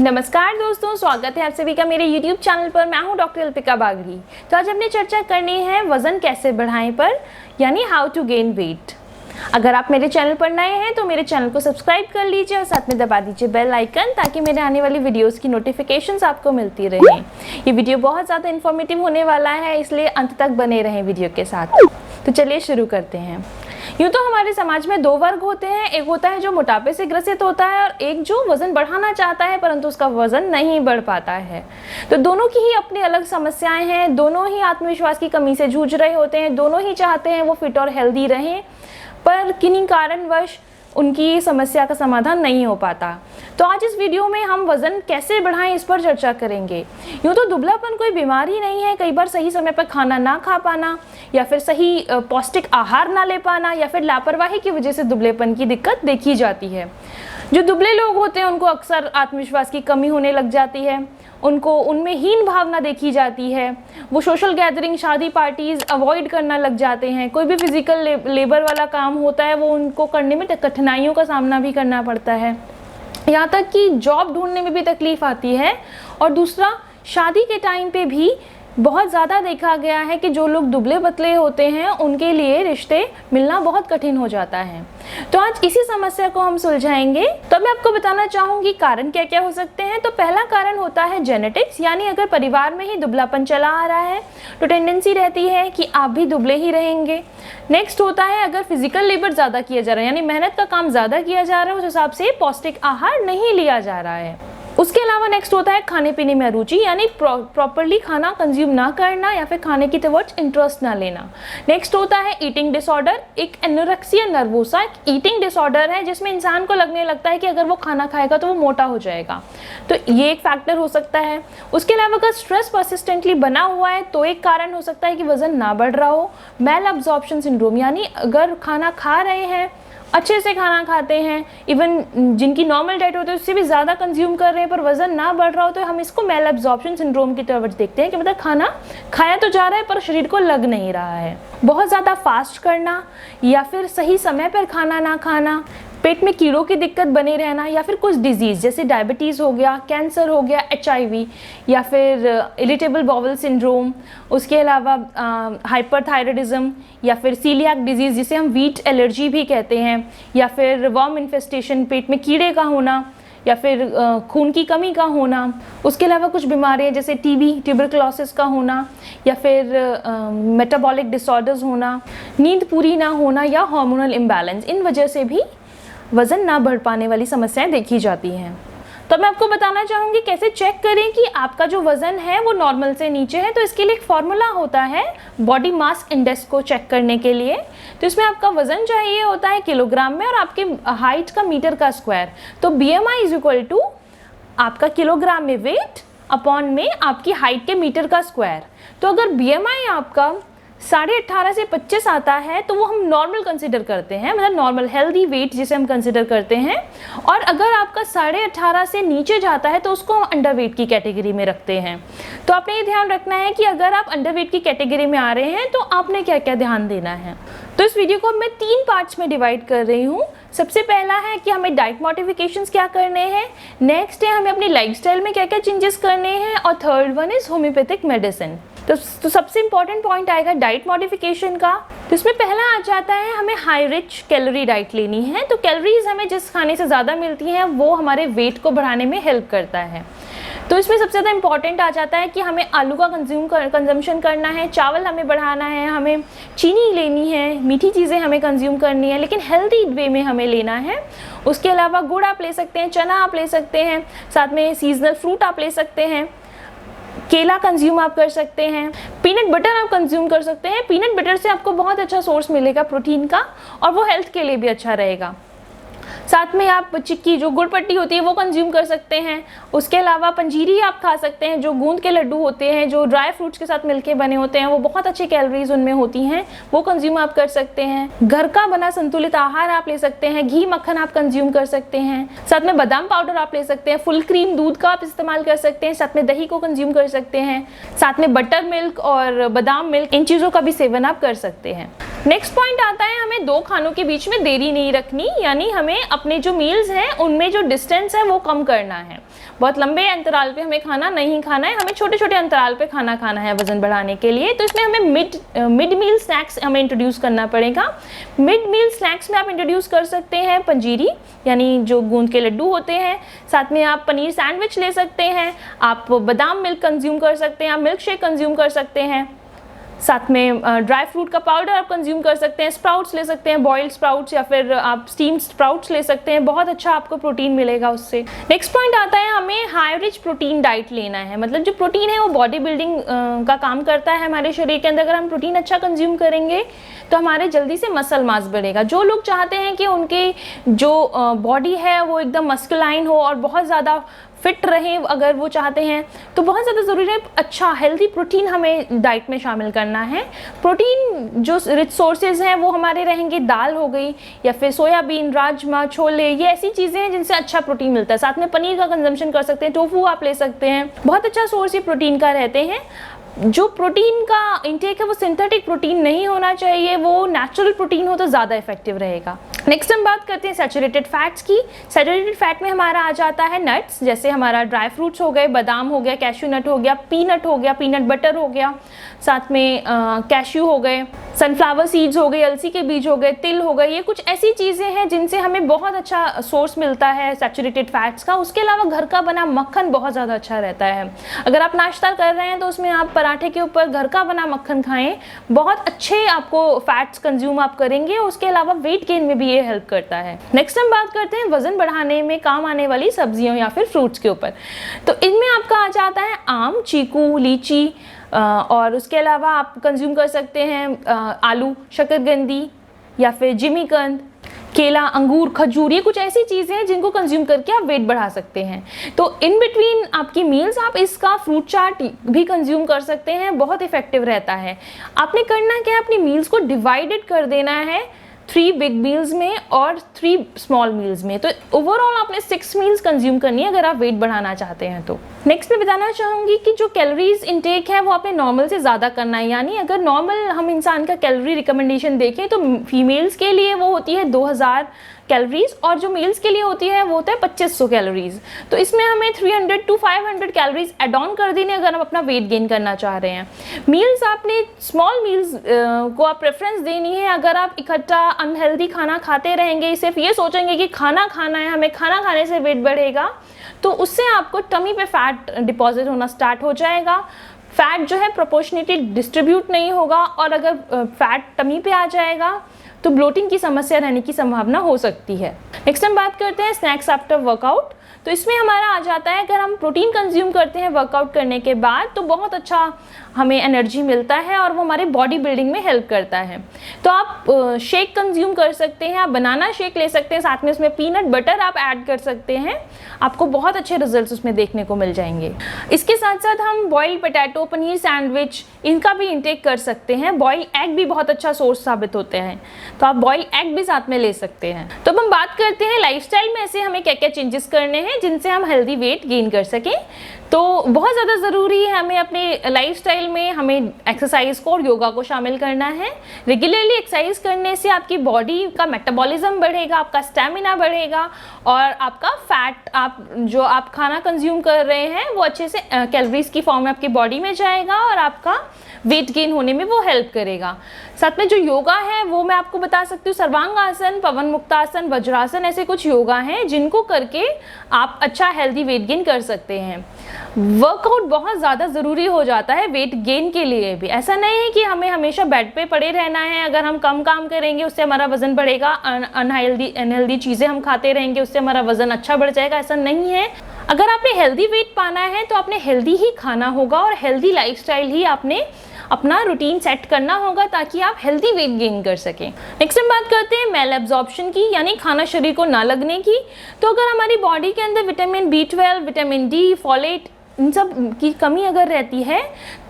नमस्कार दोस्तों, स्वागत है आप सभी का मेरे YouTube चैनल पर। मैं हूं डॉक्टर अल्पिका बागड़ी। तो आज हमने चर्चा करनी है वज़न कैसे बढ़ाएं पर, यानी हाउ टू गेन वेट। अगर आप मेरे चैनल पर नए हैं तो मेरे चैनल को सब्सक्राइब कर लीजिए और साथ में दबा दीजिए बेल आइकन, ताकि मेरे आने वाली वीडियोस की नोटिफिकेशंस आपको मिलती रहें। ये वीडियो बहुत ज़्यादा इन्फॉर्मेटिव होने वाला है, इसलिए अंत तक बने रहें वीडियो के साथ। तो चलिए शुरू करते हैं। यूँ तो हमारे समाज में दो वर्ग होते हैं, एक होता है जो मोटापे से ग्रसित होता है और एक जो वजन बढ़ाना चाहता है परंतु उसका वजन नहीं बढ़ पाता है। तो दोनों की ही अपनी अलग समस्याएं हैं, दोनों ही आत्मविश्वास की कमी से जूझ रहे होते हैं, दोनों ही चाहते हैं वो फिट और हेल्दी रहें, पर किन्हीं कारणवश उनकी समस्या का समाधान नहीं हो पाता। तो आज इस वीडियो में हम वज़न कैसे बढ़ाएं इस पर चर्चा करेंगे। यूँ तो दुबलापन कोई बीमारी नहीं है, कई बार सही समय पर खाना ना खा पाना या फिर सही पौष्टिक आहार ना ले पाना या फिर लापरवाही की वजह से दुबलेपन की दिक्कत देखी जाती है। जो दुबले लोग होते हैं उनको अक्सर आत्मविश्वास की कमी होने लग जाती है, उनको उनमें हीन भावना देखी जाती है, वो सोशल गैदरिंग, शादी पार्टीज़ अवॉइड करना लग जाते हैं। कोई भी फिजिकल लेबर वाला काम होता है वो उनको करने में कठिनाइयों का सामना भी करना पड़ता है, यहाँ तक कि जॉब ढूंढने में भी तकलीफ़ आती है। और दूसरा, शादी के टाइम पे भी बहुत ज़्यादा देखा गया है कि जो लोग दुबले पतले होते हैं उनके लिए रिश्ते मिलना बहुत कठिन हो जाता है। तो आज इसी समस्या को हम सुलझाएंगे। तो मैं आपको बताना चाहूँगी कारण क्या क्या हो सकते हैं। तो पहला कारण होता है जेनेटिक्स, यानी अगर परिवार में ही दुबलापन चला आ रहा है तो टेंडेंसी रहती है कि आप भी दुबले ही रहेंगे। नेक्स्ट होता है अगर फिजिकल लेबर ज़्यादा किया जा रहा है, यानी मेहनत का काम ज़्यादा किया जा रहा है, उस हिसाब से पौष्टिक आहार नहीं लिया जा रहा है। उसके अलावा नेक्स्ट होता है खाने पीने में अरुचि, यानी प्रॉपरली खाना कंज्यूम ना करना या फिर खाने की तरफ इंटरेस्ट ना लेना। नेक्स्ट होता है ईटिंग डिसऑर्डर। एक एनोरेक्सिया नर्वोसा एक ईटिंग डिसऑर्डर है जिसमें इंसान को लगने लगता है कि अगर वो खाना खाएगा तो वो मोटा हो जाएगा, तो ये एक फैक्टर हो सकता है। उसके अलावा अगर स्ट्रेस परसिस्टेंटली बना हुआ है तो एक कारण हो सकता है कि वजन ना बढ़ रहा हो। मैल अब्जॉर्प्शन सिंड्रोम, यानी अगर खाना खा रहे हैं, अच्छे से खाना खाते हैं, इवन जिनकी नॉर्मल डाइट होती है उससे भी ज़्यादा कंज्यूम कर रहे हैं पर वज़न ना बढ़ रहा हो, तो हम इसको मैल एब्जॉर्प्शन सिंड्रोम की तरफ देखते हैं कि मतलब खाना खाया तो जा रहा है पर शरीर को लग नहीं रहा है। बहुत ज़्यादा फास्ट करना या फिर सही समय पर खाना ना खाना, पेट में कीड़ों की दिक्कत बने रहना या फिर कुछ डिजीज़ जैसे डायबिटीज़ हो गया, कैंसर हो गया, HIV या फिर इरिटेबल बाउल सिंड्रोम, उसके अलावा हाइपरथायराइडिज्म या फिर सीलियाक डिजीज़ जिसे हम व्हीट एलर्जी भी कहते हैं, या फिर वर्म इन्फेस्टेशन, पेट में कीड़े का होना, या फिर खून की कमी का होना। उसके अलावा कुछ बीमारियाँ जैसे TB, ट्यूबरकुलोसिस का होना, या फिर मेटाबॉलिक डिसऑर्डर्स होना, नींद पूरी ना होना या हार्मोनल इम्बैलेंस, इन वजह से भी वज़न ना बढ़ पाने वाली समस्याएं देखी जाती हैं। तो मैं आपको बताना चाहूँगी कैसे चेक करें कि आपका जो वज़न है वो नॉर्मल से नीचे है। तो इसके लिए एक फॉर्मूला होता है बॉडी मास इंडेक्स को चेक करने के लिए। तो इसमें आपका वज़न चाहिए होता है किलोग्राम में और आपके हाइट का मीटर का स्क्वायर। तो BMI इज इक्वल टू आपका किलोग्राम में वेट अपॉन में आपकी हाइट के मीटर का स्क्वायर। तो अगर BMI आपका 18.5 से 25 आता है तो वो हम नॉर्मल कंसिडर करते हैं, मतलब नॉर्मल हेल्दी वेट जिसे हम कंसिडर करते हैं। और अगर आपका 18.5 से नीचे जाता है तो उसको हम अंडर वेट की कैटेगरी में रखते हैं। तो आपने ये ध्यान रखना है कि अगर आप अंडर वेट की कैटेगरी में आ रहे हैं तो आपने क्या क्या ध्यान देना है। तो इस वीडियो को मैं 3 पार्ट्स में डिवाइड कर रही हूँ। सबसे पहला है कि हमें डाइट मॉडिफिकेशंस क्या करने हैं, नेक्स्ट है हमें अपनी लाइफस्टाइल में क्या क्या चेंजेस करने हैं, और third one is homeopathic medicine. तो सबसे इंपॉर्टेंट पॉइंट आएगा डाइट मॉडिफिकेशन का। तो इसमें पहला आ जाता है हमें हाई रिच कैलोरी डाइट लेनी है। तो कैलोरीज हमें जिस खाने से ज़्यादा मिलती हैं वो हमारे वेट को बढ़ाने में हेल्प करता है। तो इसमें सबसे ज़्यादा इंपॉर्टेंट आ जाता है कि हमें आलू का कंजम्पशन करना है, चावल हमें बढ़ाना है, हमें चीनी लेनी है, मीठी चीज़ें हमें कंज्यूम करनी है लेकिन हेल्दी वे में हमें लेना है। उसके अलावा गुड़ आप ले सकते हैं, चना आप ले सकते हैं, साथ में सीजनल फ्रूट आप ले सकते हैं, केला कंज्यूम आप कर सकते हैं, पीनट बटर आप कंज्यूम कर सकते हैं। पीनट बटर से आपको बहुत अच्छा सोर्स मिलेगा प्रोटीन का और वो हेल्थ के लिए भी अच्छा रहेगा। साथ में आप चिक्की जो गुड़ पट्टी होती है वो कंज्यूम कर सकते हैं। उसके अलावा पंजीरी आप खा सकते हैं, जो गूंद के लड्डू होते हैं जो ड्राई फ्रूट्स के साथ मिलके बने होते हैं, वो बहुत अच्छी कैलोरीज उनमें होती हैं, वो कंज्यूम आप कर सकते हैं। घर का बना संतुलित आहार आप ले सकते हैं, घी मक्खन आप कंज्यूम कर सकते हैं, साथ में बादाम पाउडर आप ले सकते हैं, फुल क्रीम दूध का आप इस्तेमाल कर सकते हैं, साथ में दही को कंज्यूम कर सकते हैं, साथ में बटर मिल्क और बादाम मिल्क, इन चीज़ों का भी सेवन आप कर सकते हैं। नेक्स्ट पॉइंट आता है, हमें दो खानों के बीच में देरी नहीं रखनी, यानी हमें अपने जो मील्स हैं उनमें जो डिस्टेंस है वो कम करना है। बहुत लंबे अंतराल पे हमें खाना नहीं खाना है, हमें छोटे छोटे अंतराल पे खाना खाना है वजन बढ़ाने के लिए। तो इसमें हमें मिड मील स्नैक्स हमें इंट्रोड्यूस करना पड़ेगा। मिड मील स्नैक्स में आप इंट्रोड्यूस कर सकते हैं पंजीरी, यानी जो गूंद के लड्डू होते हैं, साथ में आप पनीर सैंडविच ले सकते हैं, आप बादाम मिल्क कंज्यूम कर सकते हैं, आप मिल्क शेक कंज्यूम कर सकते हैं, साथ में ड्राई फ्रूट का पाउडर आप कंज्यूम कर सकते हैं, स्प्राउट्स ले सकते हैं, बॉइल्ड स्प्राउट्स या फिर आप स्टीम्ड स्प्राउट्स ले सकते हैं, बहुत अच्छा आपको प्रोटीन मिलेगा उससे। नेक्स्ट पॉइंट आता है, हमें हाई रिच प्रोटीन डाइट लेना है। मतलब जो प्रोटीन है वो बॉडी बिल्डिंग का काम करता है हमारे शरीर के अंदर। अगर हम प्रोटीन अच्छा कंज्यूम करेंगे तो हमारे जल्दी से मसल मास बढ़ेगा। जो लोग चाहते हैं कि उनके जो बॉडी है वो एकदम मस्कुलाइन हो और बहुत ज़्यादा फिट रहे, अगर वो चाहते हैं तो बहुत ज़्यादा ज़रूरी है अच्छा हेल्दी प्रोटीन हमें डाइट में शामिल करना है। प्रोटीन जो रिच सोर्सेज हैं वो हमारे रहेंगे, दाल हो गई या फिर सोयाबीन, राजमा, छोले, ये ऐसी चीज़ें हैं जिनसे अच्छा प्रोटीन मिलता है। साथ में पनीर का कंजम्पशन कर सकते हैं, टोफू आप ले सकते हैं, बहुत अच्छा सोर्स ये प्रोटीन का रहते हैं। जो प्रोटीन का इंटेक है वो सिंथेटिक प्रोटीन नहीं होना चाहिए, वो नेचुरल प्रोटीन हो तो ज़्यादा इफेक्टिव रहेगा। नेक्स्ट हम बात करते हैं सैचुरेटेड फैट्स की। सैचुरेटेड फैट में हमारा आ जाता है नट्स, जैसे हमारा ड्राई फ्रूट्स हो गए, बादाम हो गया, कैश्यू नट हो गया, पीनट हो गया, पीनट बटर हो गया, साथ में कैश्यू हो गए, सनफ्लावर सीड्स हो गए, अलसी के बीज हो गए, तिल हो गए। ये कुछ ऐसी चीज़ें हैं जिनसे हमें बहुत अच्छा सोर्स मिलता है सैचुरेटेड फैट्स का। उसके अलावा घर का बना मक्खन बहुत ज़्यादा अच्छा रहता है। अगर आप नाश्ता कर रहे हैं तो उसमें आप पराठे के ऊपर घर का बना मक्खन खाएं, बहुत अच्छे आपको फैट्स कंज्यूम आप करेंगे। उसके अलावा वेट गेन में भी ये हेल्प करता है। नेक्स्ट हम बात करते हैं वजन बढ़ाने में काम आने वाली सब्जियों या फिर फ्रूट्स के ऊपर। तो इनमें आपका आ जाता है आम, चीकू, लीची, और उसके अलावा आप कंज्यूम कर सकते हैं आलू, शकरकंदी या फिर जिमीकंद, केला, अंगूर, खजूर। ये कुछ ऐसी चीज़ें हैं जिनको कंज्यूम करके आप वेट बढ़ा सकते हैं। तो इन बिटवीन आपकी मील्स आप इसका फ्रूट चाट भी कंज्यूम कर सकते हैं, बहुत इफेक्टिव रहता है। आपने करना क्या है, अपनी मील्स को डिवाइडेड कर देना है 3 बिग मील्स में और 3 स्मॉल मील्स में। तो ओवरऑल आपने 6 मील्स कंज्यूम करनी है अगर आप वेट बढ़ाना चाहते हैं तो। नेक्स्ट मैं बताना चाहूँगी कि जो कैलोरीज इनटेक है वो आपने नॉर्मल से ज़्यादा करना है। यानी अगर नॉर्मल हम इंसान का कैलोरी रिकमेंडेशन देखें तो फीमेल्स के लिए वो होती है 2000 कैलोरीज और जो मेल्स के लिए होती है वो होता है 2500 कैलोरीज। तो इसमें हमें 300 to 500 कैलोरीज एड ऑन कर देने अगर हम अपना वेट गेन करना चाह रहे हैं। मील्स आपने स्मॉल मील्स को आप प्रेफरेंस देनी है। अगर आप इकट्ठा अनहेल्दी खाना खाते रहेंगे, सिर्फ ये सोचेंगे कि खाना खाना है, हमें खाना खाने से वेट बढ़ेगा, तो उससे आपको टमी पे फैट डिपॉजिट होना स्टार्ट हो जाएगा। फैट जो है प्रोपोर्शनेटली डिस्ट्रीब्यूट नहीं होगा और अगर फैट टमी पे आ जाएगा तो ब्लोटिंग की समस्या रहने की संभावना हो सकती है। नेक्स्ट हम बात करते हैं स्नैक्स आफ्टर वर्कआउट। तो इसमें हमारा आ जाता है अगर हम प्रोटीन कंज्यूम करते हैं वर्कआउट करने के बाद तो बहुत अच्छा हमें एनर्जी मिलता है और वो हमारे बॉडी बिल्डिंग में हेल्प करता है। तो आप शेक कंज्यूम कर सकते हैं, आप बनाना शेक ले सकते हैं, साथ में उसमें पीनट बटर आप ऐड कर सकते हैं, आपको बहुत अच्छे रिजल्ट्स उसमें देखने को मिल जाएंगे। इसके साथ साथ हम बॉइल्ड पोटैटो, पनीर सैंडविच, इनका भी इंटेक कर सकते हैं। बॉइल्ड एग भी बहुत अच्छा सोर्स साबित होते हैं, तो आप बॉइल्ड एग भी साथ में ले सकते हैं। तो अब हम बात करते हैं लाइफस्टाइल में ऐसे हमें क्या क्या चेंजेस करने हैं जिनसे हम हेल्दी वेट गेन कर सकें। तो बहुत ज़्यादा ज़रूरी है हमें अपने लाइफस्टाइल में हमें एक्सरसाइज को और योगा को शामिल करना है। रेगुलरली एक्सरसाइज करने से आपकी बॉडी का मेटाबॉलिज्म बढ़ेगा, आपका स्टैमिना बढ़ेगा और आपका फैट जो आप खाना कंज्यूम कर रहे हैं वो अच्छे से कैलोरीज की फॉर्म में आपकी बॉडी में जाएगा और आपका वेट गेन होने में वो हेल्प करेगा। साथ में जो योगा है वो मैं आपको बता सकती हूँ, सर्वांगासन, पवन मुक्तासन, वज्रासन, ऐसे कुछ योगा हैं जिनको करके आप अच्छा हेल्दी वेट गेन कर सकते हैं। वर्कआउट बहुत ज़्यादा ज़रूरी हो जाता है वेट गेन के लिए भी। ऐसा नहीं है कि हमें हमेशा बेड पे पड़े रहना है, अगर हम कम काम करेंगे उससे हमारा वजन बढ़ेगा, अनहेल्दी चीज़ें हम खाते रहेंगे उससे हमारा वजन अच्छा बढ़ जाएगा, ऐसा नहीं है। अगर आपने हेल्दी वेट पाना है तो आपने हेल्दी ही खाना होगा और हेल्दी लाइफस्टाइल ही आपने अपना रूटीन सेट करना होगा ताकि आप हेल्दी वेट गेन कर सकें। नेक्स्ट हम बात करते हैं मेल एब्जॉर्प्शन की, यानी खाना शरीर को ना लगने की। तो अगर हमारी बॉडी के अंदर vitamin B12, vitamin D, folate, इन सब की कमी अगर रहती है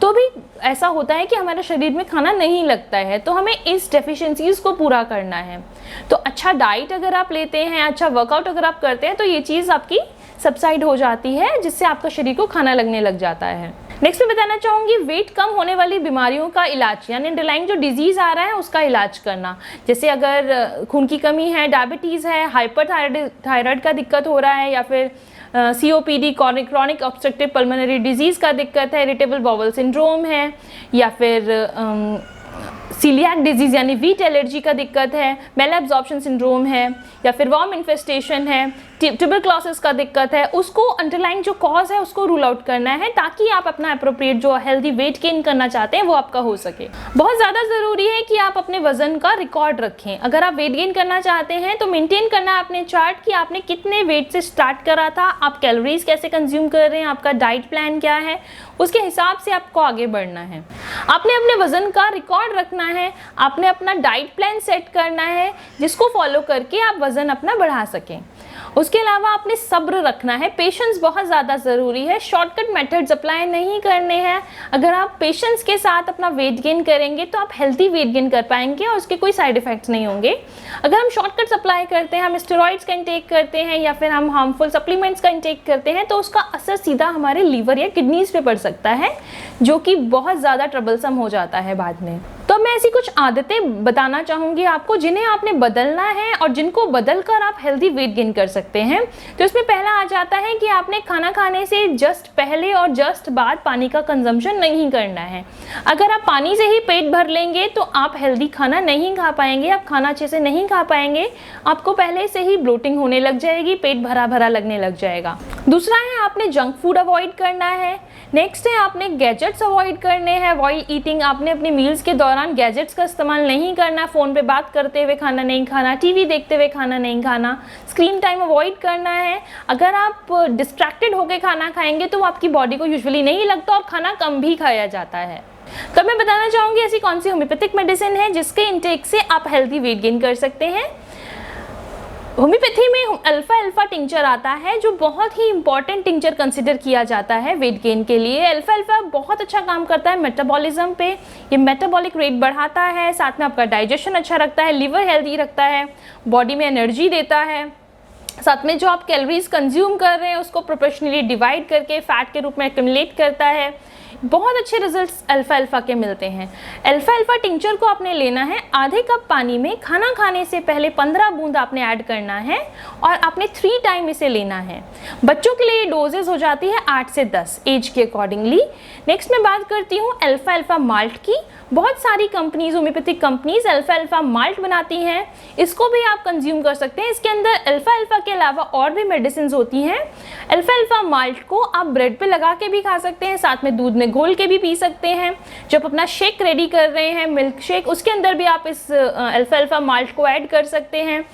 तो भी ऐसा होता है कि हमारे शरीर में खाना नहीं लगता है। तो हमें इस डेफिशिएंसीज को पूरा करना है। तो अच्छा डाइट अगर आप लेते हैं, अच्छा वर्कआउट अगर आप करते हैं तो ये चीज़ आपकी सबसाइड हो जाती है जिससे आपका शरीर को खाना लगने लग जाता है। नेक्स्ट मैं बताना चाहूँगी वेट कम होने वाली बीमारियों का इलाज, यानी अंडरलाइंग जो डिजीज़ आ रहा है उसका इलाज करना। जैसे अगर खून की कमी है, डायबिटीज़ है, हाइपर थायराइड का दिक्कत हो रहा है, या फिर COPD chronic obstructive pulmonary disease का दिक्कत है, इरिटेबल बाउल सिंड्रोम है, या फिर सीलियाक डिजीज़ यानी वीट एलर्जी का दिक्कत है, मेल एब्जॉर्प्शन सिंड्रोम है, या फिर वर्म इन्फेस्टेशन है, ट्यूबरक्लोसिस का दिक्कत है, उसको अंडरलाइंग जो कॉज है उसको रूल आउट करना है ताकि आप अपना अप्रोप्रिएट जो हेल्दी वेट गेन करना चाहते हैं वो आपका हो सके। बहुत ज़्यादा ज़रूरी है कि आप अपने वजन का रिकॉर्ड रखें। अगर आप वेट गेन करना चाहते हैं तो मेंटेन करना है अपने चार्ट कि आपने कितने वेट से स्टार्ट करा था, आप कैलोरीज कैसे कंज्यूम कर रहे हैं, आपका डाइट प्लान क्या है, उसके हिसाब से आपको आगे बढ़ना है। आपने अपने वजन का रिकॉर्ड रखना है, आपने अपना डाइट प्लान सेट करना है जिसको फॉलो करके आप वजन अपना बढ़ा सकें। उसके अलावा आपने सब्र रखना है, पेशेंस बहुत ज़्यादा ज़रूरी है। शॉर्टकट मेथड्स अप्लाई नहीं करने हैं। अगर आप पेशेंस के साथ अपना वेट गेन करेंगे तो आप हेल्दी वेट गेन कर पाएंगे और उसके कोई साइड इफ़ेक्ट्स नहीं होंगे। अगर हम शॉर्टकट्स अप्लाई करते हैं, हम स्टेरॉइड्स का इंटेक करते हैं या फिर हम हार्मफुल सप्लीमेंट्स का इंटेक करते हैं तो उसका असर सीधा हमारे लीवर या किडनीज़ पे पड़ सकता है, जो कि बहुत ज़्यादा ट्रबलसम हो जाता है बाद में। तो मैं ऐसी कुछ आदतें बताना चाहूँगी आपको जिन्हें आपने बदलना है और जिनको बदलकर आप हेल्दी वेट गेन कर सकते हैं। तो इसमें पहला आ जाता है कि आपने खाना खाने से जस्ट पहले और जस्ट बाद पानी का कंजम्पशन नहीं करना है। अगर आप पानी से ही पेट भर लेंगे तो आप हेल्दी खाना नहीं खा पाएंगे, आप खाना अच्छे से नहीं खा पाएंगे, आपको पहले से ही ब्लोटिंग होने लग जाएगी, पेट भरा भरा लगने लग जाएगा। दूसरा है आपने जंक फूड अवॉइड करना है। नेक्स्ट है आपने गैजेट्स अवॉइड करने हैं। व्हाइल ईटिंग, आपने अपनी मील्स के दौरान गैजेट्स का इस्तेमाल नहीं करना, फ़ोन पे बात करते हुए खाना नहीं खाना, टीवी देखते हुए खाना नहीं खाना, स्क्रीन टाइम अवॉइड करना है। अगर आप डिस्ट्रैक्टेड होकर खाना खाएंगे तो आपकी बॉडी को यूजुअली नहीं लगता और खाना कम भी खाया जाता है। तो मैं बताना चाहूँगी ऐसी कौन सी होम्योपैथिक मेडिसिन है जिसके इंटेक से आप हेल्दी वेट गेन कर सकते हैं। होम्योपैथी में अल्फा टिंचर आता है जो बहुत ही इंपॉर्टेंट टिंचर कंसिडर किया जाता है वेट गेन के लिए। अल्फा बहुत अच्छा काम करता है मेटाबॉलिज्म पे, ये मेटाबॉलिक रेट बढ़ाता है, साथ में आपका डाइजेशन अच्छा रखता है, लिवर हेल्दी रखता है, बॉडी में एनर्जी देता है, साथ में जो आप कैलोरीज कंज्यूम कर रहे हैं उसको प्रोपोर्शनली डिवाइड करके फैट के रूप में एक्यूमुलेट करता है। बहुत अच्छे रिजल्ट्स अल्फा के मिलते हैं। अल्फा टिंचर को आपने लेना है, आधे कप पानी में खाना खाने से पहले 15 बूंद आपने ऐड करना है और आपने 3 टाइम इसे लेना है। बच्चों के लिए ये डोजेज हो जाती है 8 से 10 एज के अकॉर्डिंगली। नेक्स्ट मैं बात करती हूँ अल्फा माल्ट की। बहुत सारी companies, homeopathic companies alpha malt बनाती हैं, इसको भी आप कंज्यूम कर सकते हैं। इसके अंदर अल्फा के अलावा और भी मेडिसिन होती हैं। अल्फा माल्ट को आप ब्रेड पे लगा के भी खा सकते हैं, साथ में दूध में घोल के भी पी सकते हैं। जब अपना शेक रेडी कर रहे हैं, मिल्क शेक, उसके अंदर भी आप इस अल्फा माल्ट को ऐड कर सकते हैं।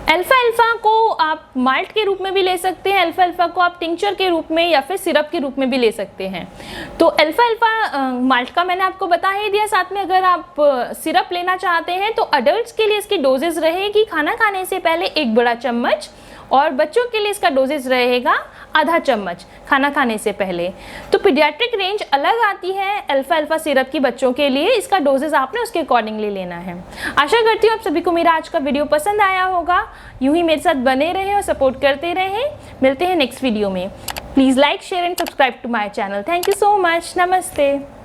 अल्फा को आप माल्ट के रूप में भी ले सकते हैं, अल्फा को आप टिंचर के रूप में या फिर सिरप के रूप में भी ले सकते हैं। तो अल्फा माल्ट का मैंने आपको बता ही दिया। साथ में अगर आप सिरप लेना चाहते हैं तो अडल्ट्स के लिए इसकी डोजेज रहेगी खाना खाने से पहले 1 बड़ा चम्मच, और बच्चों के लिए इसका डोजेज रहेगा आधा चम्मच खाना खाने से पहले। तो पीडियाट्रिक रेंज अलग आती है अल्फा सिरप की बच्चों के लिए, इसका डोजेज आपने उसके अकॉर्डिंगली लेना है। आशा करती हूँ आप सभी को मेरा आज का वीडियो पसंद आया होगा। यूं ही मेरे साथ बने रहें और सपोर्ट करते रहें। मिलते हैं नेक्स्ट वीडियो में। Please like, share and subscribe to my channel. Thank you so much. नमस्ते।